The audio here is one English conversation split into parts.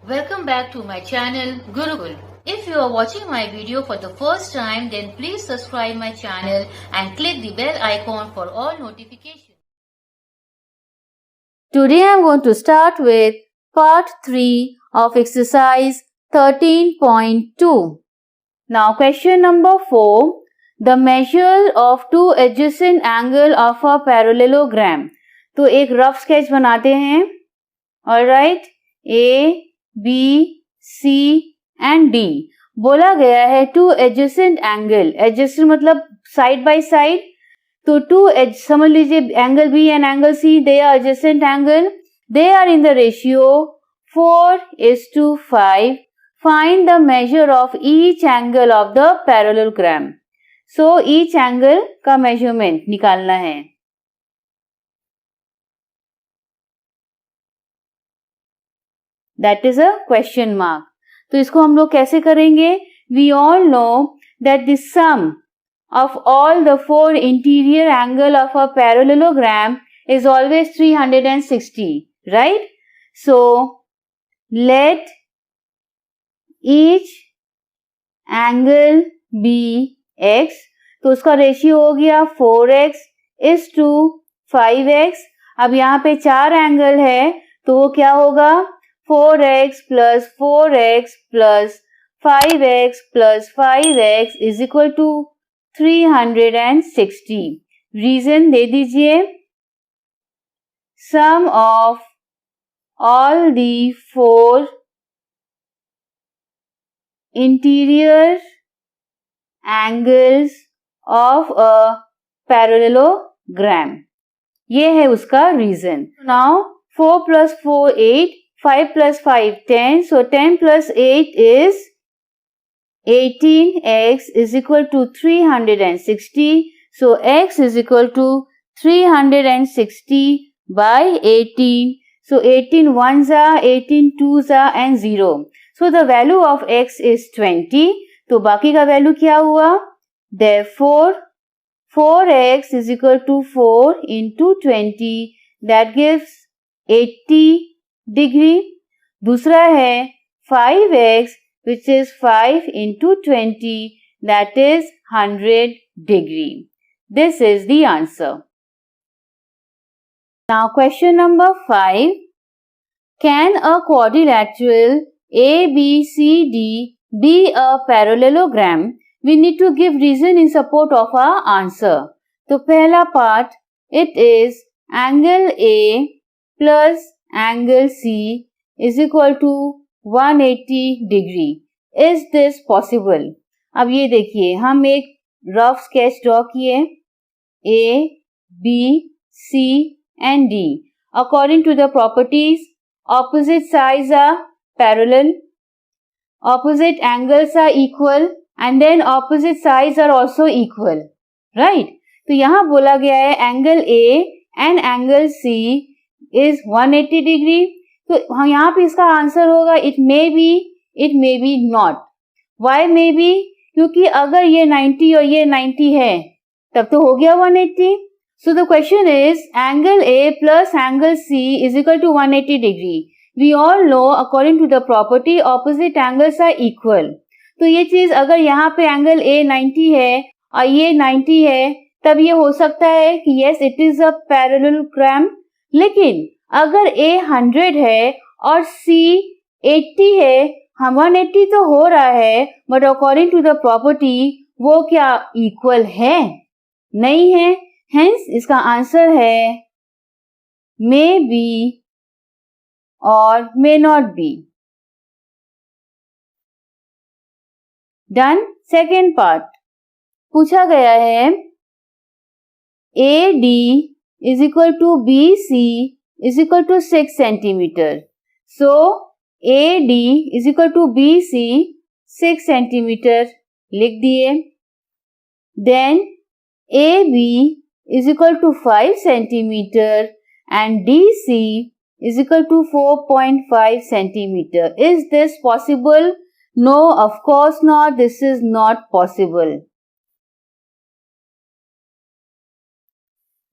Welcome back to my channel Gurukul. If you are watching my video for the first time, then please subscribe my channel and click the bell icon for all notifications. Today I am going to start with part 3 of exercise 13.2. Now question number 4. The measure of two adjacent angle of a parallelogram. तो एक rough sketch बनाते हैं. Alright, A, B, C and D. बोला गया है two adjacent angle. Adjacent मतलब side by side. तो two as समझ लीजिए angle B and angle C, they are adjacent angle. They are in the ratio 4:5. Find the measure of each angle of the parallelogram. So each angle का measurement निकालना है. That is a question mark. तो इसको हम लोग कैसे करेंगे? We all know that the sum of all the four interior angle of a parallelogram is always 360, right? So let each angle be x. तो उसका रेशियो हो गया 4x is to 5x. अब यहाँ पे चार एंगल है तो वो क्या होगा? 4x plus 4x plus 5x plus 5x is equal to 360. Reason दे दीजिए. Sum of all the four interior angles of a parallelogram. ये है उसका reason. Now 4 plus 4 8, 5 plus 5 10. So 10 plus 8 is 18x is equal to 360. So x is equal to 360 by 18. So 18 ones are, 18 twos are and 0. So the value of x is 20. तो बाकी का value क्या हुआ? Therefore 4x is equal to 4 into 20. That gives 80 degree. दूसरा है 5x which is 5 into 20. That is 100 degree. This is the answer. Now question number 5. Can a quadrilateral ABCD be a parallelogram? We need to give reason in support of our answer. तो पहला part, it is angle A plus angle C is equal to 180 degree. Is this possible? अब ये देखिए हम एक rough sketch draw किए. A, B, C and D. According to the properties, opposite sides are parallel, opposite angles are equal and then opposite sides are also equal. Right? तो यहाँ बोला गया है angle A and angle C is 180 degree. तो यहाँ पे इसका answer होगा it may be not. Why may be? क्योंकि अगर ये 90 और ये 90 है तब तो हो गया 180. So the question is angle A plus angle C is equal to 180 degree. We all know according to the property opposite angles are equal. तो ये चीज अगर यहाँ पे angle A 90 है और ये 90 है तब ये हो सकता है कि yes it is a parallelogram. लेकिन अगर A 100 है और C 80 है, हम 180 तो हो रहा है but according to the property वो क्या equal है? नहीं है. Hence इसका आंसर है may be or may not be. Done. Second part. पूछा गया है AD is equal to BC is equal to 6 centimeter. So AD is equal to BC 6 centimeter लिख दिए. Then AB is equal to 5 centimeter and DC is equal to 4.5 centimeter. Is this possible? No, of course not. This is not possible.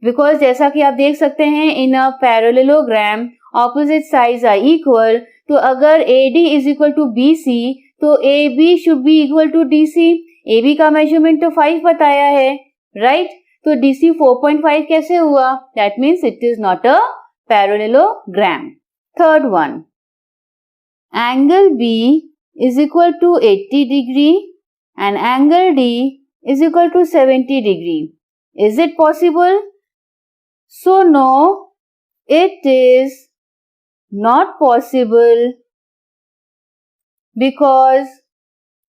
Because जैसा कि आप देख सकते हैं in a parallelogram opposite sides are equal, तो अगर AD is equal to BC तो AB should be equal to DC। AB का मेजरमेंट तो 5 बताया है, राइट? तो DC 4.5 कैसे हुआ? That means it is not a parallelogram. Third one, angle B is equal to 80 degree and angle D is equal to 70 degree. Is it possible? So no, it is not possible because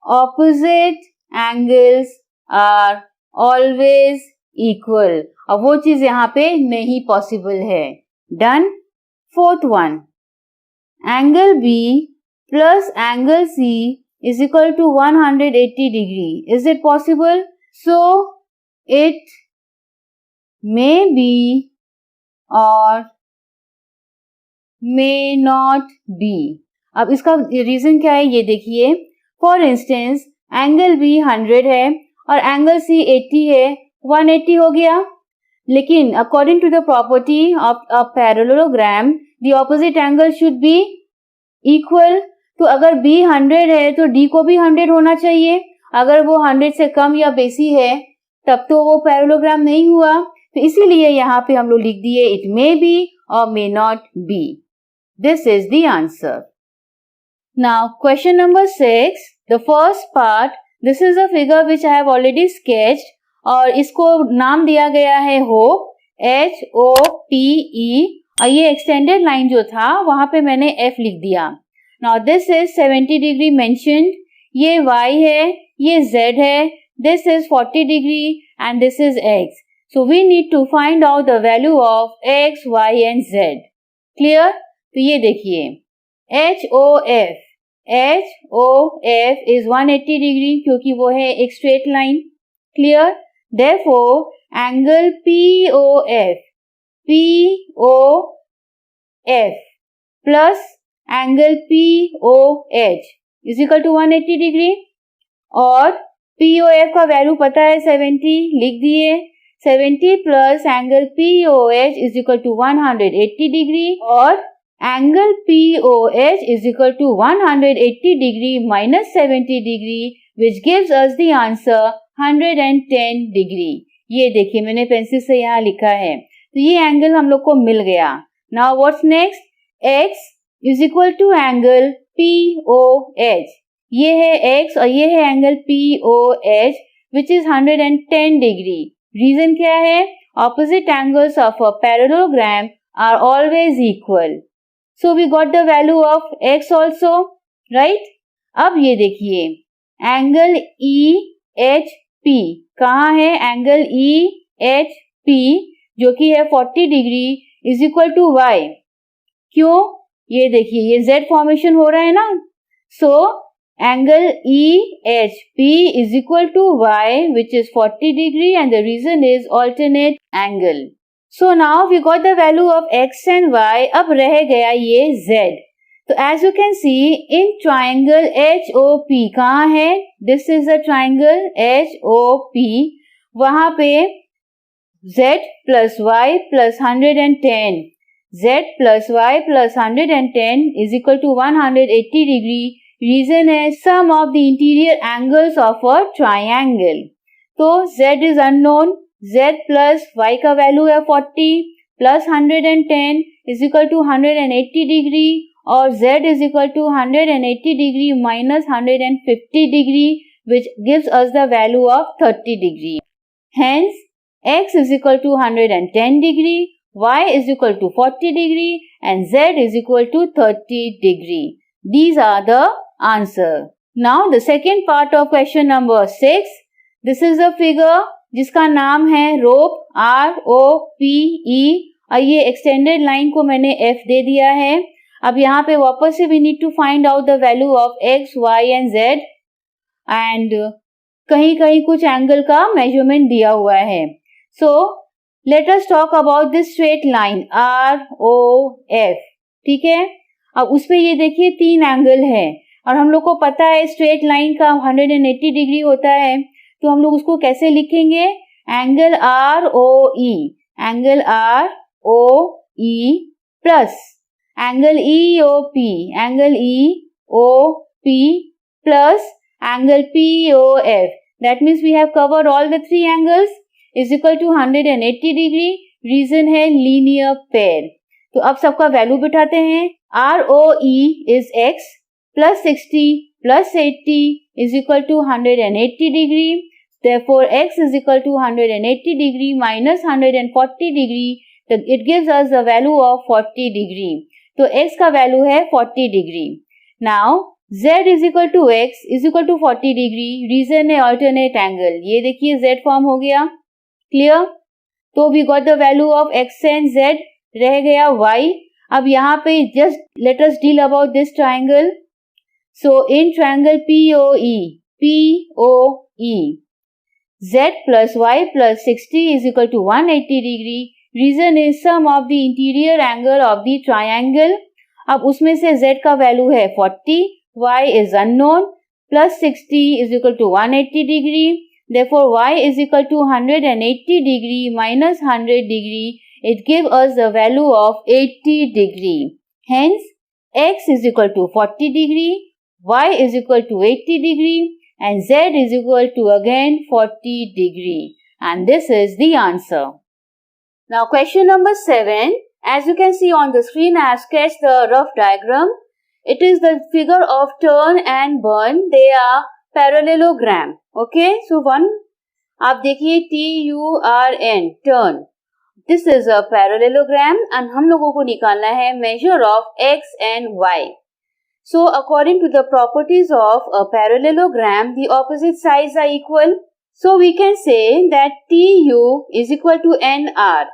opposite angles are always equal. अब वो चीज यहाँ पे नहीं possible है। Done. Fourth one, angle B plus angle C is equal to 180 degree. Is it possible? So it may be or may not be. अब इसका reason क्या है ये देखिए। फॉर इंस्टेंस एंगल B 100 है और एंगल C 80 है, 180 हो गया। लेकिन according to the property of a parallelogram the opposite angle should be equal. तो अगर B 100 है तो D को भी 100 होना चाहिए। अगर वो 100 से कम या बेसी है तब तो वो पैरेललोग्राम नहीं हुआ। तो इसीलिए यहाँ पे हम लोग लिख दिए इट मे बी और may not be. This is the answer. Now question number 6, the first part, this is a figure which I have already sketched और इसको नाम दिया गया है होप, HOPE, और ये एक्सटेंडेड लाइन जो था वहां पे मैंने F लिख दिया। Now this is 70 degree mentioned, ये Y है, ये Z है, this is 40 degree and this is X. So we need to find out the value of X, Y and Z. Clear? तो ये देखिए HOF, HOF is 180 degree क्योंकि वो है एक straight line. Clear? Therefore angle POF, POF plus angle POH is equal to 180 degree और POF का value पता है 70, लिख दिए। 70 plus angle POH is equal to 180 degree और angle POH is equal to 180 degree minus 70 degree which gives us the answer 110 degree. ये देखिए मैंने पेंसिल से यहाँ लिखा है। तो ये एंगल हम लोग को मिल गया। Now what's next? X is equal to angle POH. ये है X और ये है angle POH which is 110 degree. Reason क्या है? Opposite angles of a parallelogram are always equal. So we got the value of X also, right? अब ये देखिए एंगल EHP कहाँ है? एंगल EHP जो कि है 40 डिग्री इज इक्वल टू Y. क्यों? ये देखिए ये Z फॉर्मेशन हो रहा है ना। So angle EHP is equal to Y which is 40 degree and the reason is alternate angle. So now we got the value of X and Y. अब रह गया ये Z. तो as you can see in triangle HOP कहाँ है? This is a triangle HOP. वहाँ पे Z plus Y plus 110. Z plus Y plus 110 is equal to 180 degree. Reason है sum of the interior angles of a triangle. तो Z is unknown. Z plus Y का value है 40 plus 110 is equal to 180 degree और Z is equal to 180 degree minus 150 degree which gives us the value of 30 degree. Hence, X is equal to 110 degree, Y is equal to 40 degree and Z is equal to 30 degree. These are the answer. Now the second part of question number 6. This is a figure जिसका नाम है rope, ROPE और ये extended line को मैंने F दे दिया है। अब यहाँ पे वापस से we need to find out the value of X, Y and Z and कहीं कहीं कुछ एंगल का मेजरमेंट दिया हुआ है। So let us talk about this straight line ROF. ठीक है, अब उस पे ये देखिए 3 एंगल है और हम लोग को पता है स्ट्रेट लाइन का 180 डिग्री होता है। तो हम लोग उसको कैसे लिखेंगे? Angle ROE, angle ROE plus angle EOP plus angle POF. That means we have covered all the three angles is equal to 180 degree. Reason है linear pair. तो अब सबका वैल्यू बिठाते हैं. ROE is x plus 60 plus 80 is equal to 180 degree. Therefore, x is equal to 180 degree minus 140 degree. It gives us the value of 40 degree. तो x का value है 40 degree. Now, z is equal to x is equal to 40 degree. Reason है alternate angle. ये देखिए z form हो गया. Clear? तो we got the value of x and z. रह गया y. अब यहाँ पे just let us deal about this triangle. So in triangle POE, z plus y plus 60 is equal to 180 degree. Reason is sum of the interior angle of the triangle. अब उसमें से z का value है 40, y is unknown, plus 60 is equal to 180 degree. Therefore, y is equal to 180 degree minus 100 degree. It gives us the value of 80 degree. Hence, x is equal to 40 degree, y is equal to 80 degree, and z is equal to again 40 degree. And this is the answer. Now, question number 7. As you can see on the screen, I have sketched the rough diagram. It is the figure of turn and burn. They are parallelogram. Okay, so one, आप देखिए TURN, turn. This is a parallelogram and हम लोगों को निकालना है measure of x and y. So according to the properties of a parallelogram, the opposite sides are equal. So we can say that TU is equal to NR.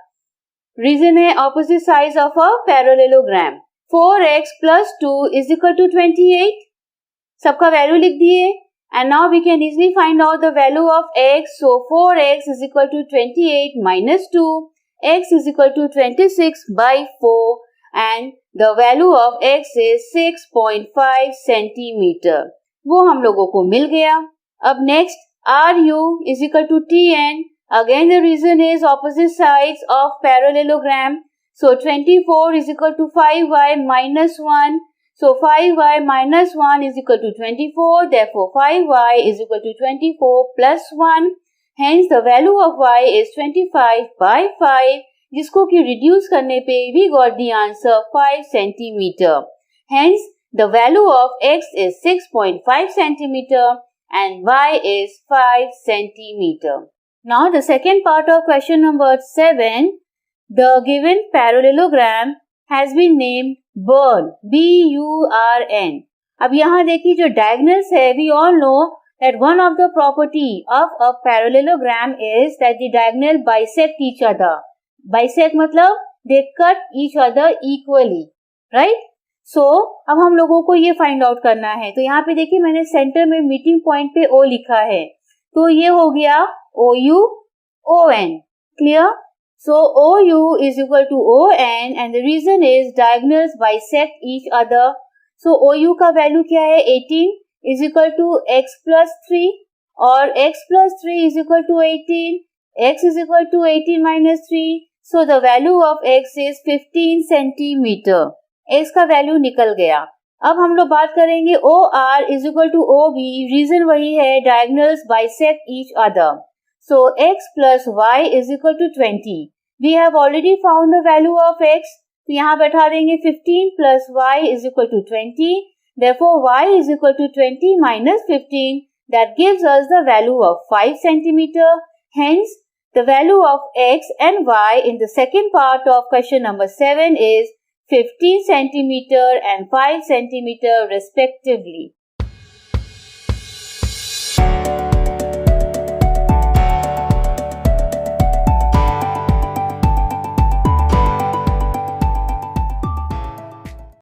Reason है opposite sides of a parallelogram. 4x plus 2 is equal to 28. सबका value लिख दिए. And now we can easily find out the value of x. So 4x is equal to 28 minus 2. X is equal to 26 by 4. And the value of x is 6.5 centimeter. वो हम लोगों को मिल गया. अब next, RU is equal to TN. Again the reason is opposite sides of parallelogram. So 24 is equal to 5y minus 1. So 5y minus 1 is equal to 24. Therefore 5y is equal to 24 plus 1. Hence the value of y is 25 by 5. जिसको कि reduce करने पे we got the answer 5 centimeter. Hence the value of x is 6.5 centimeter and y is 5 centimeter. Now the second part of question number 7. The given parallelogram has been named burn. B-U-R-N. अब यहाँ देखिए जो diagonals है, we all know that one of the property of a parallelogram is that the diagonal bisect each other. Bisect मतलब they cut each other equally, right? So अब हम लोगों को ये find out करना है. तो यहाँ पे देखिए मैंने center में meeting point पे O लिखा है. तो ये हो गया OU, ON. Clear? So OU is equal to ON and the reason is diagonals bisect each other. So OU का value क्या है? 18 is equal to x plus 3 और x plus 3 is equal to 18. X is equal to 18 minus 3. So the value of x is 15 centimeter. x का value निकल गया. अब हम लोग बात करेंगे OR is equal to OB. Reason वही है, diagonals bisect each other. So x plus y is equal to 20. We have already found the value of x. तो यहाँ बैठा देंगे 15 plus y is equal to 20. Therefore y is equal to 20 minus 15. That gives us the value of 5 centimeter. Hence the value of x and y in the second part of question number 7 is 15 centimeter and 5 centimeter respectively.